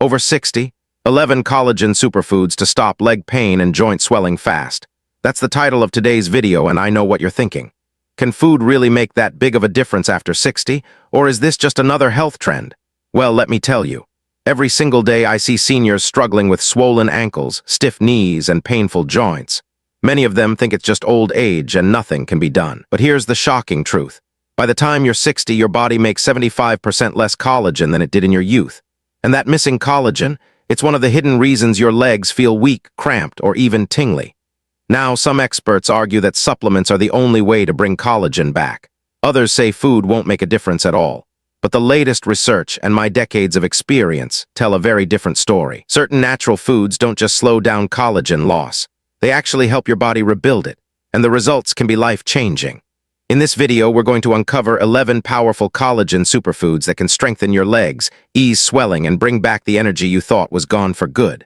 Over 60, 11 collagen superfoods to stop leg pain and joint swelling fast. That's the title of today's video, and I know what you're thinking. Can food really make that big of a difference after 60, or is this just another health trend? Well, let me tell you. Every single day I see seniors struggling with swollen ankles, stiff knees, and painful joints. Many of them think it's just old age and nothing can be done. But here's the shocking truth. By the time you're 60, your body makes 75% less collagen than it did in your youth. And that missing collagen, it's one of the hidden reasons your legs feel weak, cramped, or even tingly. Now, some experts argue that supplements are the only way to bring collagen back. Others say food won't make a difference at all. But the latest research and my decades of experience tell a very different story. Certain natural foods don't just slow down collagen loss. They actually help your body rebuild it, and the results can be life-changing. In this video, we're going to uncover 11 powerful collagen superfoods that can strengthen your legs, ease swelling, and bring back the energy you thought was gone for good.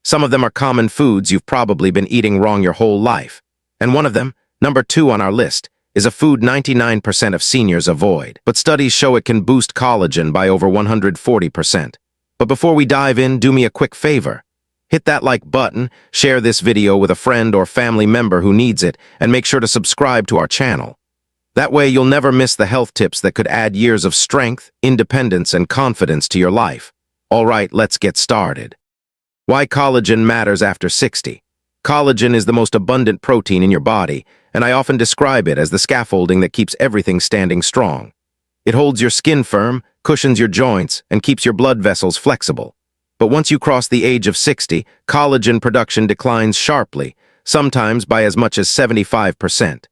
Some of them are common foods you've probably been eating wrong your whole life. And one of them, number 2 on our list, is a food 99% of seniors avoid. But studies show it can boost collagen by over 140%. But before we dive in, do me a quick favor. Hit that like button, share this video with a friend or family member who needs it, and make sure to subscribe to our channel. That way you'll never miss the health tips that could add years of strength, independence, and confidence to your life. All right, let's get started. Why collagen matters after 60. Collagen is the most abundant protein in your body, and I often describe it as the scaffolding that keeps everything standing strong. It holds your skin firm, cushions your joints, and keeps your blood vessels flexible. But once you cross the age of 60, collagen production declines sharply, sometimes by as much as 75%.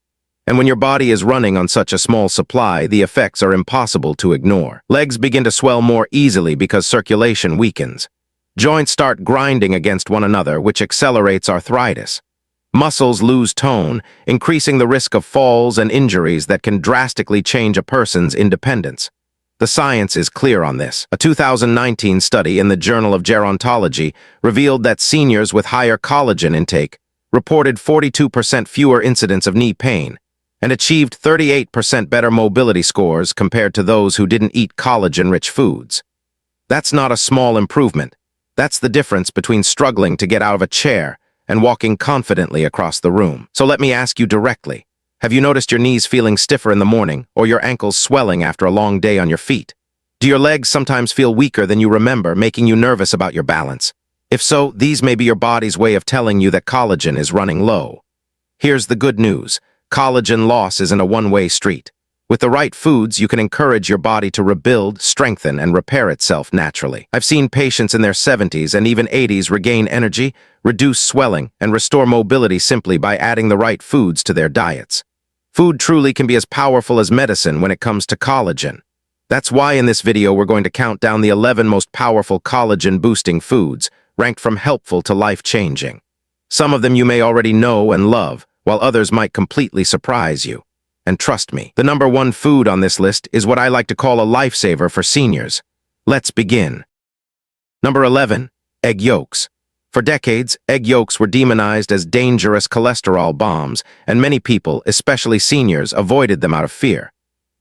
And when your body is running on such a small supply, the effects are impossible to ignore. Legs begin to swell more easily because circulation weakens. Joints start grinding against one another, which accelerates arthritis. Muscles lose tone, increasing the risk of falls and injuries that can drastically change a person's independence. The science is clear on this. A 2019 study in the Journal of Gerontology revealed that seniors with higher collagen intake reported 42% fewer incidents of knee pain and achieved 38% better mobility scores compared to those who didn't eat collagen-rich foods. That's not a small improvement. That's the difference between struggling to get out of a chair and walking confidently across the room. So let me ask you directly, have you noticed your knees feeling stiffer in the morning or your ankles swelling after a long day on your feet? Do your legs sometimes feel weaker than you remember, making you nervous about your balance? If so, these may be your body's way of telling you that collagen is running low. Here's the good news. Collagen loss isn't a one-way street. With the right foods, you can encourage your body to rebuild, strengthen, and repair itself naturally. I've seen patients in their 70s and even 80s regain energy, reduce swelling, and restore mobility simply by adding the right foods to their diets. Food truly can be as powerful as medicine when it comes to collagen. That's why in this video we're going to count down the 11 most powerful collagen-boosting foods, ranked from helpful to life-changing. Some of them you may already know and love, while others might completely surprise you. And trust me, the number 1 food on this list is what I like to call a lifesaver for seniors. Let's begin. Number 11, egg yolks. For decades, egg yolks were demonized as dangerous cholesterol bombs, and many people, especially seniors, avoided them out of fear.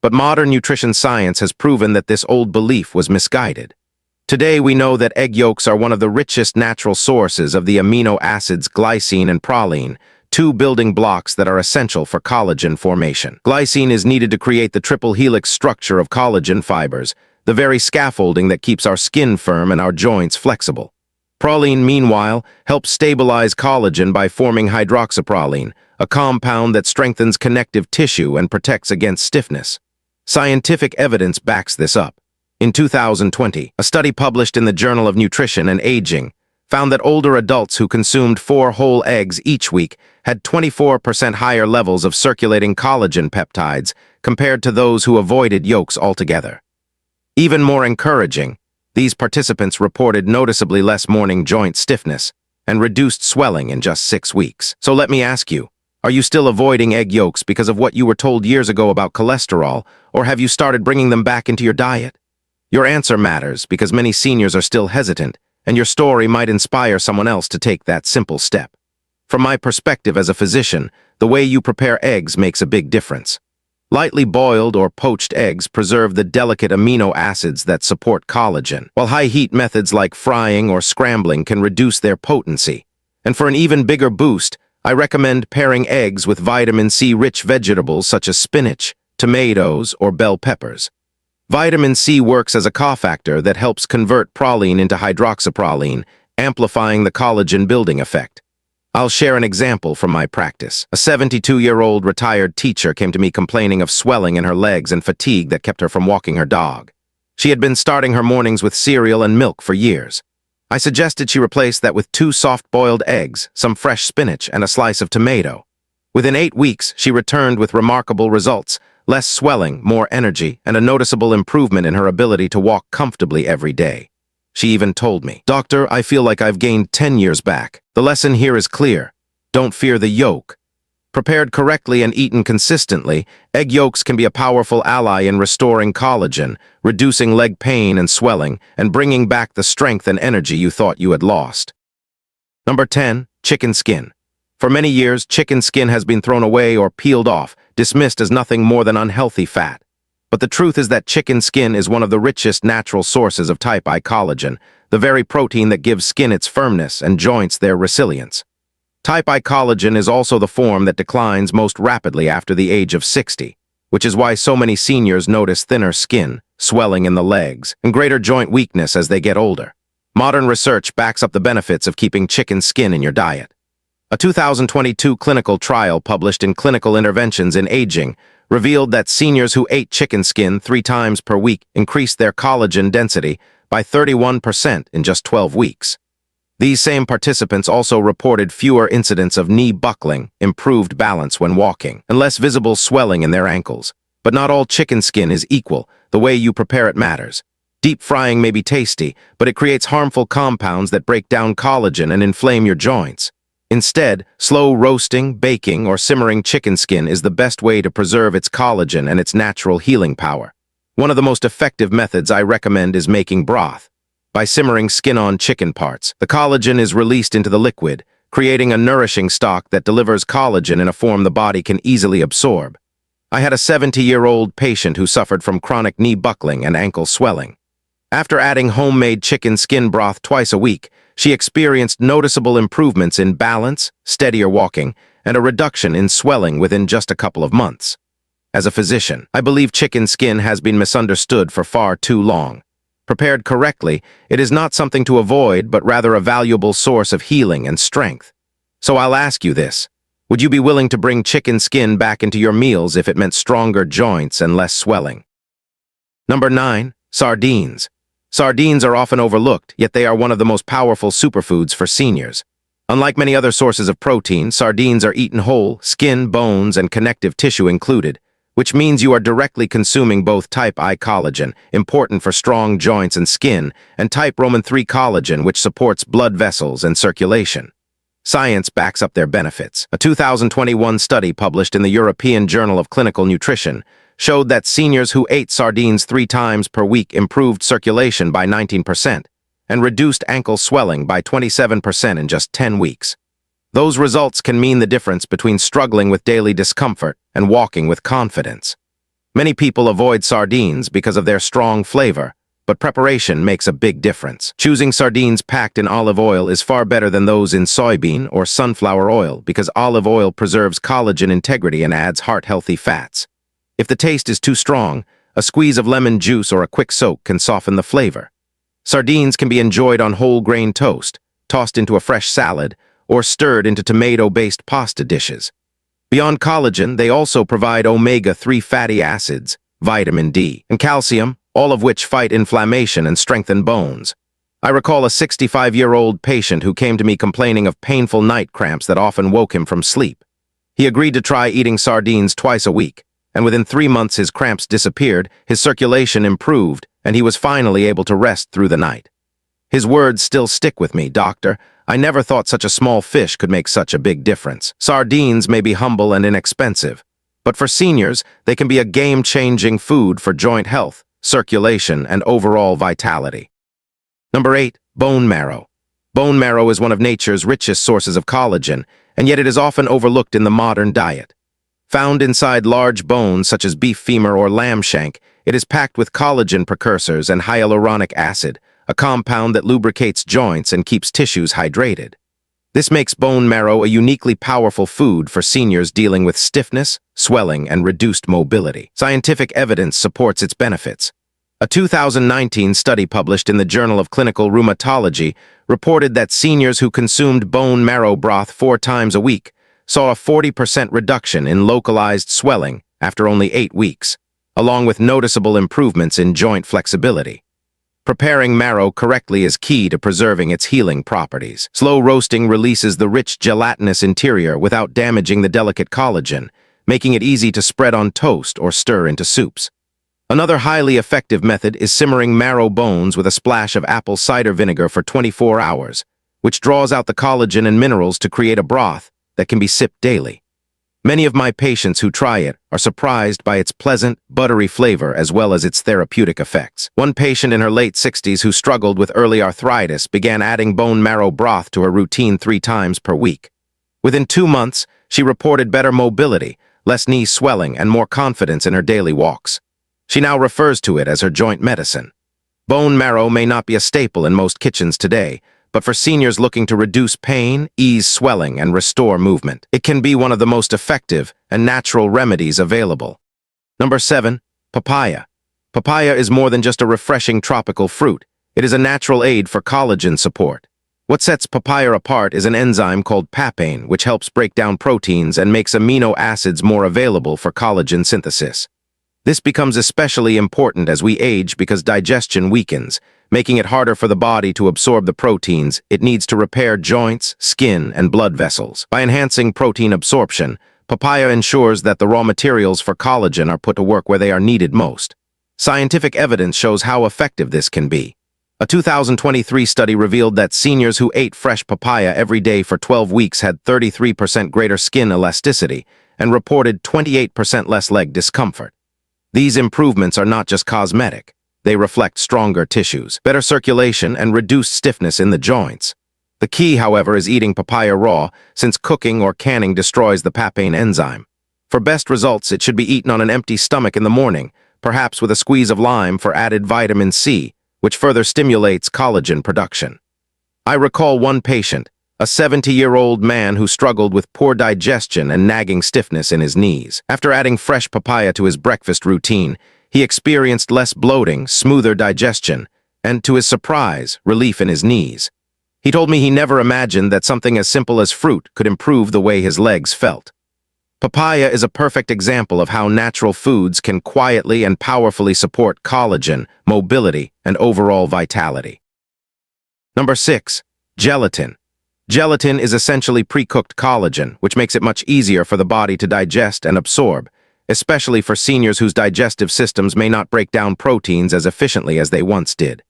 But modern nutrition science has proven that this old belief was misguided. Today, we know that egg yolks are one of the richest natural sources of the amino acids glycine and proline, 2 building blocks that are essential for collagen formation. Glycine is needed to create the triple helix structure of collagen fibers, the very scaffolding that keeps our skin firm and our joints flexible. Proline, meanwhile, helps stabilize collagen by forming hydroxyproline, a compound that strengthens connective tissue and protects against stiffness. Scientific evidence backs this up. In 2020, a study published in the Journal of Nutrition and Aging found that older adults who consumed 4 whole eggs each week had 24% higher levels of circulating collagen peptides compared to those who avoided yolks altogether. Even more encouraging, these participants reported noticeably less morning joint stiffness and reduced swelling in just 6 weeks. So let me ask you, are you still avoiding egg yolks because of what you were told years ago about cholesterol, or have you started bringing them back into your diet? Your answer matters because many seniors are still hesitant, and your story might inspire someone else to take that simple step. From my perspective as a physician, the way you prepare eggs makes a big difference. Lightly boiled or poached eggs preserve the delicate amino acids that support collagen, while high-heat methods like frying or scrambling can reduce their potency. And for an even bigger boost, I recommend pairing eggs with vitamin C-rich vegetables such as spinach, tomatoes, or bell peppers. Vitamin C works as a cofactor that helps convert proline into hydroxyproline, amplifying the collagen-building effect. I'll share an example from my practice. A 72-year-old retired teacher came to me complaining of swelling in her legs and fatigue that kept her from walking her dog. She had been starting her mornings with cereal and milk for years. I suggested she replace that with 2 soft-boiled eggs, some fresh spinach, and a slice of tomato. Within 8 weeks, she returned with remarkable results: less swelling, more energy, and a noticeable improvement in her ability to walk comfortably every day. She even told me, "Doctor, I feel like I've gained 10 years back. The lesson here is clear. Don't fear the yolk." Prepared correctly and eaten consistently, egg yolks can be a powerful ally in restoring collagen, reducing leg pain and swelling, and bringing back the strength and energy you thought you had lost. Number 10. Chicken skin. For many years, chicken skin has been thrown away or peeled off, dismissed as nothing more than unhealthy fat. But the truth is that chicken skin is one of the richest natural sources of type I collagen, the very protein that gives skin its firmness and joints their resilience. Type I collagen is also the form that declines most rapidly after the age of 60, which is why so many seniors notice thinner skin, swelling in the legs, and greater joint weakness as they get older. Modern research backs up the benefits of keeping chicken skin in your diet. A 2022 clinical trial published in Clinical Interventions in Aging revealed that seniors who ate chicken skin 3 times per week increased their collagen density by 31% in just 12 weeks. These same participants also reported fewer incidents of knee buckling, improved balance when walking, and less visible swelling in their ankles. But not all chicken skin is equal. The way you prepare it matters. Deep frying may be tasty, but it creates harmful compounds that break down collagen and inflame your joints. Instead, slow roasting, baking, or simmering chicken skin is the best way to preserve its collagen and its natural healing power. One of the most effective methods I recommend is making broth. By simmering skin-on chicken parts, the collagen is released into the liquid, creating a nourishing stock that delivers collagen in a form the body can easily absorb. I had a 70-year-old patient who suffered from chronic knee buckling and ankle swelling. After adding homemade chicken skin broth twice a week, she experienced noticeable improvements in balance, steadier walking, and a reduction in swelling within just a couple of months. As a physician, I believe chicken skin has been misunderstood for far too long. Prepared correctly, it is not something to avoid, but rather a valuable source of healing and strength. So I'll ask you this: would you be willing to bring chicken skin back into your meals if it meant stronger joints and less swelling? Number 9. Sardines. Sardines are often overlooked, yet they are one of the most powerful superfoods for seniors. Unlike many other sources of protein, sardines are eaten whole, skin, bones, and connective tissue included, which means you are directly consuming both type I collagen, important for strong joints and skin, and type Roman III collagen, which supports blood vessels and circulation. Science backs up their benefits. A 2021 study published in the European Journal of Clinical Nutrition showed that seniors who ate sardines 3 times per week improved circulation by 19% and reduced ankle swelling by 27% in just 10 weeks. Those results can mean the difference between struggling with daily discomfort and walking with confidence. Many people avoid sardines because of their strong flavor, but preparation makes a big difference. Choosing sardines packed in olive oil is far better than those in soybean or sunflower oil because olive oil preserves collagen integrity and adds heart-healthy fats. If the taste is too strong, a squeeze of lemon juice or a quick soak can soften the flavor. Sardines can be enjoyed on whole grain toast, tossed into a fresh salad, or stirred into tomato-based pasta dishes. Beyond collagen, they also provide omega-3 fatty acids, vitamin D, and calcium, all of which fight inflammation and strengthen bones. I recall a 65-year-old patient who came to me complaining of painful night cramps that often woke him from sleep. He agreed to try eating sardines twice a week, and within 3 months his cramps disappeared, his circulation improved, and he was finally able to rest through the night. His words still stick with me, "Doctor, I never thought such a small fish could make such a big difference." Sardines may be humble and inexpensive, but for seniors, they can be a game-changing food for joint health, circulation, and overall vitality. Number 8. Bone marrow. Bone marrow is one of nature's richest sources of collagen, and yet it is often overlooked in the modern diet. Found inside large bones such as beef femur or lamb shank, it is packed with collagen precursors and hyaluronic acid, a compound that lubricates joints and keeps tissues hydrated. This makes bone marrow a uniquely powerful food for seniors dealing with stiffness, swelling, and reduced mobility. Scientific evidence supports its benefits. A 2019 study published in the Journal of Clinical Rheumatology reported that seniors who consumed bone marrow broth 4 times a week saw a 40% reduction in localized swelling after only 8 weeks, along with noticeable improvements in joint flexibility. Preparing marrow correctly is key to preserving its healing properties. Slow roasting releases the rich gelatinous interior without damaging the delicate collagen, making it easy to spread on toast or stir into soups. Another highly effective method is simmering marrow bones with a splash of apple cider vinegar for 24 hours, which draws out the collagen and minerals to create a broth that can be sipped daily. Many of my patients who try it are surprised by its pleasant, buttery flavor as well as its therapeutic effects. One patient in her late 60s who struggled with early arthritis began adding bone marrow broth to her routine 3 times per week. Within 2 months, she reported better mobility, less knee swelling, and more confidence in her daily walks. She now refers to it as her joint medicine. Bone marrow may not be a staple in most kitchens today, but for seniors looking to reduce pain, ease swelling, and restore movement, it can be one of the most effective and natural remedies available. Number 7. Papaya. Papaya is more than just a refreshing tropical fruit. It is a natural aid for collagen support. What sets papaya apart is an enzyme called papain, which helps break down proteins and makes amino acids more available for collagen synthesis. This becomes especially important as we age because digestion weakens, making it harder for the body to absorb the proteins it needs to repair joints, skin, and blood vessels. By enhancing protein absorption, papaya ensures that the raw materials for collagen are put to work where they are needed most. Scientific evidence shows how effective this can be. A 2023 study revealed that seniors who ate fresh papaya every day for 12 weeks had 33% greater skin elasticity and reported 28% less leg discomfort. These improvements are not just cosmetic. They reflect stronger tissues, better circulation, and reduced stiffness in the joints. The key, however, is eating papaya raw, since cooking or canning destroys the papain enzyme. For best results, it should be eaten on an empty stomach in the morning, perhaps with a squeeze of lime for added vitamin C, which further stimulates collagen production. I recall one patient, a 70-year-old man who struggled with poor digestion and nagging stiffness in his knees. After adding fresh papaya to his breakfast routine, he experienced less bloating, smoother digestion, and, to his surprise, relief in his knees. He told me he never imagined that something as simple as fruit could improve the way his legs felt. Papaya is a perfect example of how natural foods can quietly and powerfully support collagen, mobility, and overall vitality. Number 6. Gelatin. Gelatin is essentially pre-cooked collagen, which makes it much easier for the body to digest and absorb, especially for seniors whose digestive systems may not break down proteins as efficiently as they once did.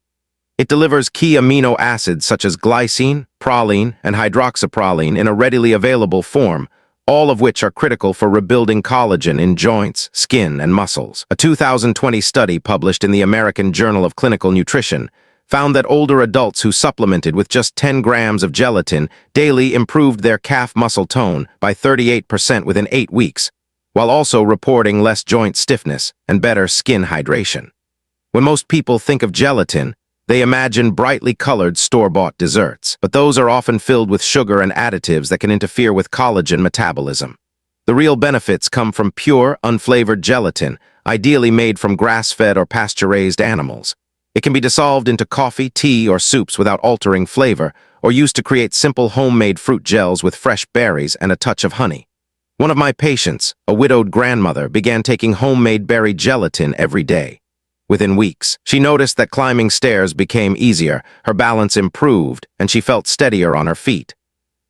It delivers key amino acids such as glycine, proline, and hydroxyproline in a readily available form, all of which are critical for rebuilding collagen in joints, skin, and muscles. A 2020 study published in the American Journal of Clinical Nutrition found that older adults who supplemented with just 10 grams of gelatin daily improved their calf muscle tone by 38% within 8 weeks, while also reporting less joint stiffness and better skin hydration. When most people think of gelatin, they imagine brightly colored store-bought desserts, but those are often filled with sugar and additives that can interfere with collagen metabolism. The real benefits come from pure, unflavored gelatin, ideally made from grass-fed or pasture-raised animals. It can be dissolved into coffee, tea, or soups without altering flavor, or used to create simple homemade fruit gels with fresh berries and a touch of honey. One of my patients, a widowed grandmother, began taking homemade berry gelatin every day. Within weeks, she noticed that climbing stairs became easier, her balance improved, and she felt steadier on her feet.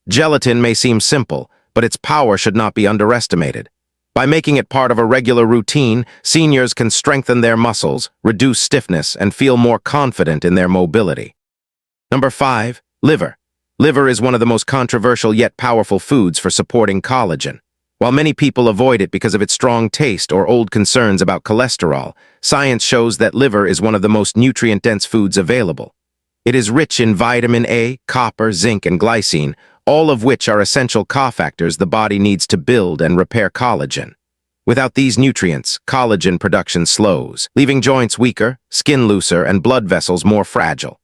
Gelatin may seem simple, but its power should not be underestimated. By making it part of a regular routine, seniors can strengthen their muscles, reduce stiffness, and feel more confident in their mobility. Number 5. Liver. Liver is one of the most controversial yet powerful foods for supporting collagen. While many people avoid it because of its strong taste or old concerns about cholesterol, science shows that liver is one of the most nutrient-dense foods available. It is rich in vitamin A, copper, zinc, and glycine, all of which are essential cofactors the body needs to build and repair collagen. Without these nutrients, collagen production slows, leaving joints weaker, skin looser, and blood vessels more fragile.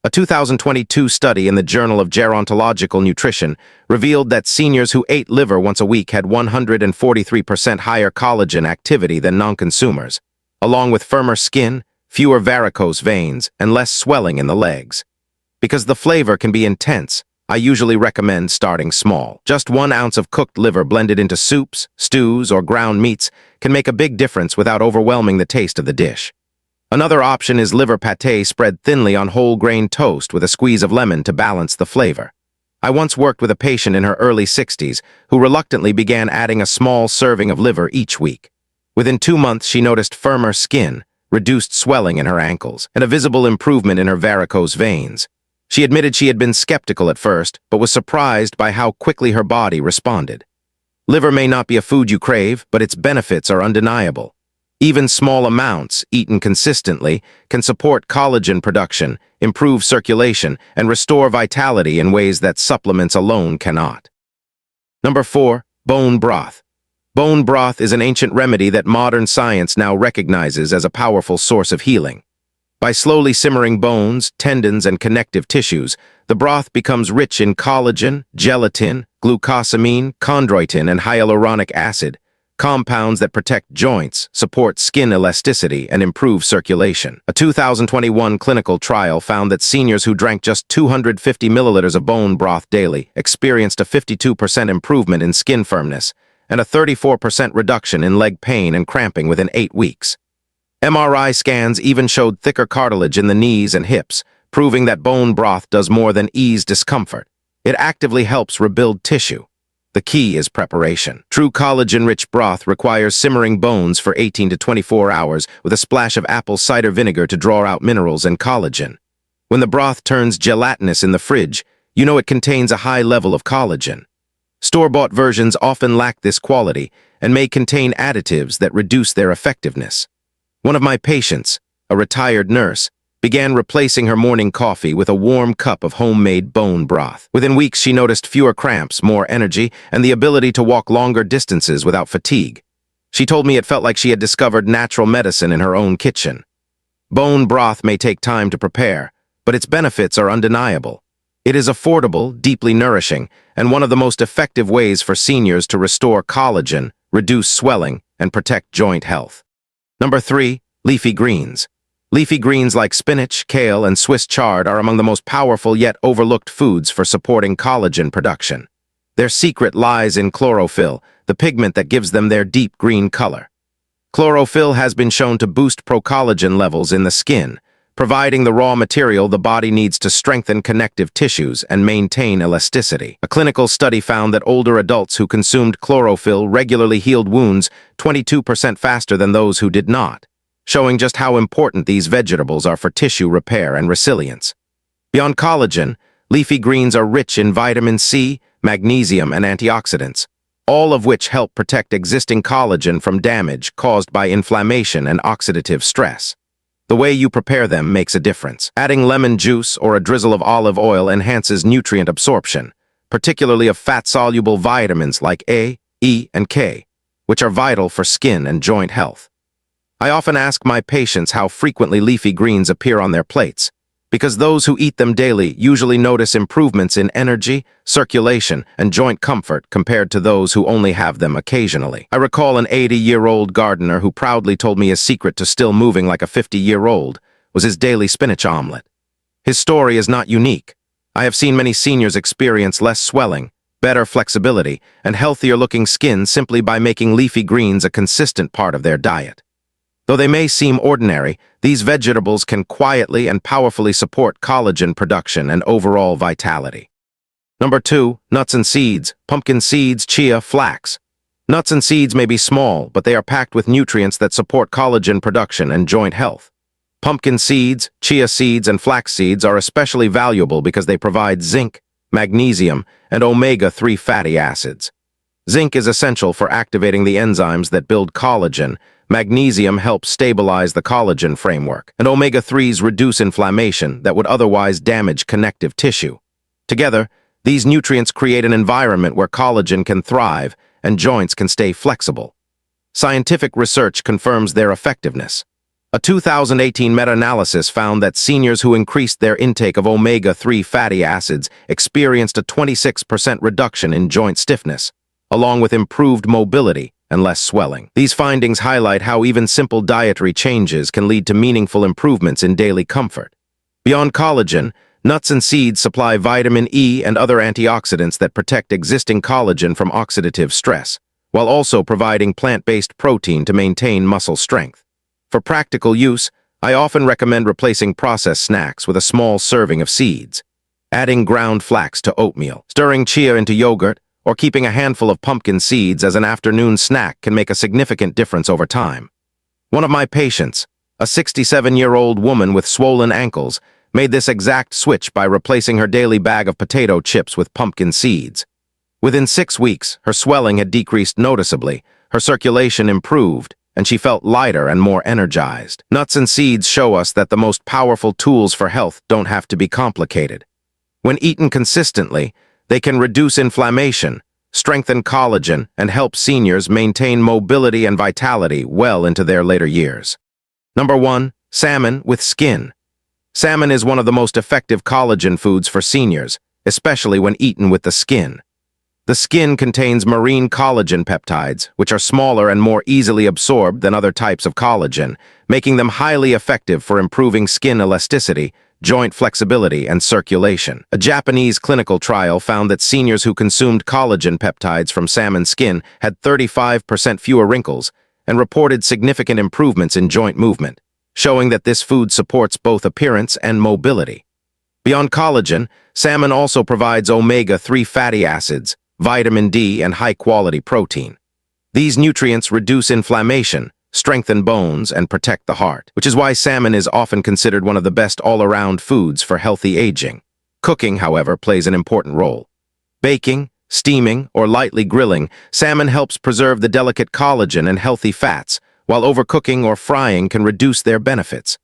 A 2022 study in the Journal of Gerontological Nutrition revealed that seniors who ate liver once a week had 143% higher collagen activity than non-consumers, along with firmer skin, fewer varicose veins, and less swelling in the legs. Because the flavor can be intense, I usually recommend starting small. Just 1 ounce of cooked liver blended into soups, stews, or ground meats can make a big difference without overwhelming the taste of the dish. Another option is liver pâté spread thinly on whole grain toast with a squeeze of lemon to balance the flavor. I once worked with a patient in her early 60s who reluctantly began adding a small serving of liver each week. Within 2 months, she noticed firmer skin, reduced swelling in her ankles, and a visible improvement in her varicose veins. She admitted she had been skeptical at first, but was surprised by how quickly her body responded. Liver may not be a food you crave, but its benefits are undeniable. Even small amounts, eaten consistently, can support collagen production, improve circulation, and restore vitality in ways that supplements alone cannot. Number 4. Bone broth. Bone broth is an ancient remedy that modern science now recognizes as a powerful source of healing. By slowly simmering bones, tendons, and connective tissues, the broth becomes rich in collagen, gelatin, glucosamine, chondroitin, and hyaluronic acid, compounds that protect joints, support skin elasticity, and improve circulation. A 2021 clinical trial found that seniors who drank just 250 milliliters of bone broth daily experienced a 52% improvement in skin firmness and a 34% reduction in leg pain and cramping within 8 weeks. MRI scans even showed thicker cartilage in the knees and hips, proving that bone broth does more than ease discomfort. It actively helps rebuild tissue. The key is preparation. True collagen-rich broth requires simmering bones for 18 to 24 hours with a splash of apple cider vinegar to draw out minerals and collagen. When the broth turns gelatinous in the fridge, you know it contains a high level of collagen. Store-bought versions often lack this quality and may contain additives that reduce their effectiveness. One of my patients, a retired nurse, began replacing her morning coffee with a warm cup of homemade bone broth. Within weeks, she noticed fewer cramps, more energy, and the ability to walk longer distances without fatigue. She told me it felt like she had discovered natural medicine in her own kitchen. Bone broth may take time to prepare, but its benefits are undeniable. It is affordable, deeply nourishing, and one of the most effective ways for seniors to restore collagen, reduce swelling, and protect joint health. Number 3. Leafy greens. Leafy greens like spinach, kale, and Swiss chard are among the most powerful yet overlooked foods for supporting collagen production. Their secret lies in chlorophyll, the pigment that gives them their deep green color. Chlorophyll has been shown to boost procollagen levels in the skin, providing the raw material the body needs to strengthen connective tissues and maintain elasticity. A clinical study found that older adults who consumed chlorophyll regularly healed wounds 22% faster than those who did not, showing just how important these vegetables are for tissue repair and resilience. Beyond collagen, leafy greens are rich in vitamin C, magnesium, and antioxidants, all of which help protect existing collagen from damage caused by inflammation and oxidative stress. The way you prepare them makes a difference. Adding lemon juice or a drizzle of olive oil enhances nutrient absorption, particularly of fat-soluble vitamins like A, E, and K, which are vital for skin and joint health. I often ask my patients how frequently leafy greens appear on their plates, because those who eat them daily usually notice improvements in energy, circulation, and joint comfort compared to those who only have them occasionally. I recall an 80-year-old gardener who proudly told me his secret to still moving like a 50-year-old was his daily spinach omelet. His story is not unique. I have seen many seniors experience less swelling, better flexibility, and healthier-looking skin simply by making leafy greens a consistent part of their diet. Though they may seem ordinary, these vegetables can quietly and powerfully support collagen production and overall vitality. Number 2. Nuts and seeds. Pumpkin seeds, chia, flax. Nuts and seeds may be small, but they are packed with nutrients that support collagen production and joint health. Pumpkin seeds, chia seeds, and flax seeds are especially valuable because they provide zinc, magnesium, and omega-3 fatty acids. Zinc is essential for activating the enzymes that build collagen. Magnesium helps stabilize the collagen framework, and omega-3s reduce inflammation that would otherwise damage connective tissue. Together, these nutrients create an environment where collagen can thrive and joints can stay flexible. Scientific research confirms their effectiveness. A 2018 meta-analysis found that seniors who increased their intake of omega-3 fatty acids experienced a 26% reduction in joint stiffness, along with improved mobility and less swelling. These findings highlight how even simple dietary changes can lead to meaningful improvements in daily comfort. Beyond collagen, nuts and seeds supply vitamin E and other antioxidants that protect existing collagen from oxidative stress, while also providing plant-based protein to maintain muscle strength. For practical use, I often recommend replacing processed snacks with a small serving of seeds, adding ground flax to oatmeal, stirring chia into yogurt, or keeping a handful of pumpkin seeds as an afternoon snack can make a significant difference over time. One of my patients, a 67-year-old woman with swollen ankles, made this exact switch by replacing her daily bag of potato chips with pumpkin seeds. Within 6 weeks, her swelling had decreased noticeably, her circulation improved, and she felt lighter and more energized. Nuts and seeds show us that the most powerful tools for health don't have to be complicated. When eaten consistently, they can reduce inflammation, strengthen collagen, and help seniors maintain mobility and vitality well into their later years. Number 1. Salmon with skin. Salmon is one of the most effective collagen foods for seniors, especially when eaten with the skin. The skin contains marine collagen peptides, which are smaller and more easily absorbed than other types of collagen, making them highly effective for improving skin elasticity, joint flexibility, and circulation. A Japanese clinical trial found that seniors who consumed collagen peptides from salmon skin had 35% fewer wrinkles and reported significant improvements in joint movement, showing that this food supports both appearance and mobility. Beyond collagen, salmon also provides omega-3 fatty acids, vitamin D, and high-quality protein. These nutrients reduce inflammation, strengthen bones, and protect the heart, which is why salmon is often considered one of the best all-around foods for healthy aging. Cooking, however, plays an important role. Baking, steaming, or lightly grilling, salmon helps preserve the delicate collagen and healthy fats, while overcooking or frying can reduce their benefits.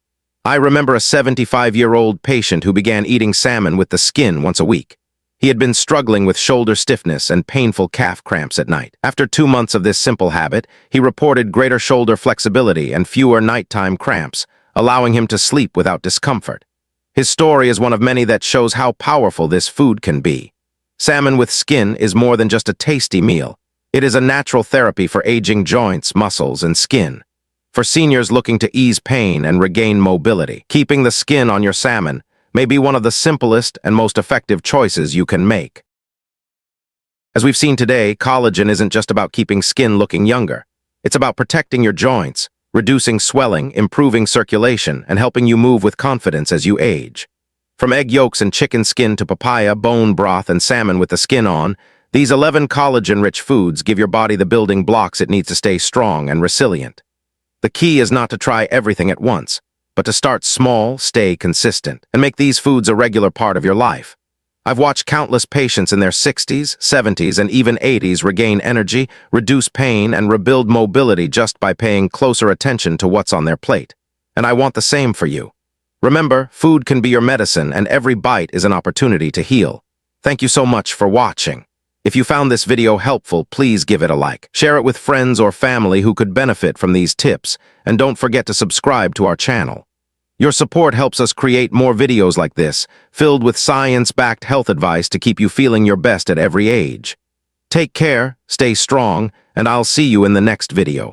I remember a 75-year-old patient who began eating salmon with the skin once a week. He had been struggling with shoulder stiffness and painful calf cramps at night. After 2 months of this simple habit, he reported greater shoulder flexibility and fewer nighttime cramps, allowing him to sleep without discomfort. His story is one of many that shows how powerful this food can be. Salmon with skin is more than just a tasty meal. It is a natural therapy for aging joints, muscles, and skin. For seniors looking to ease pain and regain mobility, keeping the skin on your salmon may be one of the simplest and most effective choices you can make. As we've seen today, collagen isn't just about keeping skin looking younger. It's about protecting your joints, reducing swelling, improving circulation, and helping you move with confidence as you age. From egg yolks and chicken skin to papaya, bone broth, and salmon with the skin on, these 11 collagen-rich foods give your body the building blocks it needs to stay strong and resilient. The key is not to try everything at once, but to start small, stay consistent, and make these foods a regular part of your life. I've watched countless patients in their 60s, 70s, and even 80s regain energy, reduce pain, and rebuild mobility just by paying closer attention to what's on their plate. And I want the same for you. Remember, food can be your medicine, and every bite is an opportunity to heal. Thank you so much for watching. If you found this video helpful, please give it a like. Share it with friends or family who could benefit from these tips, and don't forget to subscribe to our channel. Your support helps us create more videos like this, filled with science-backed health advice to keep you feeling your best at every age. Take care, stay strong, and I'll see you in the next video.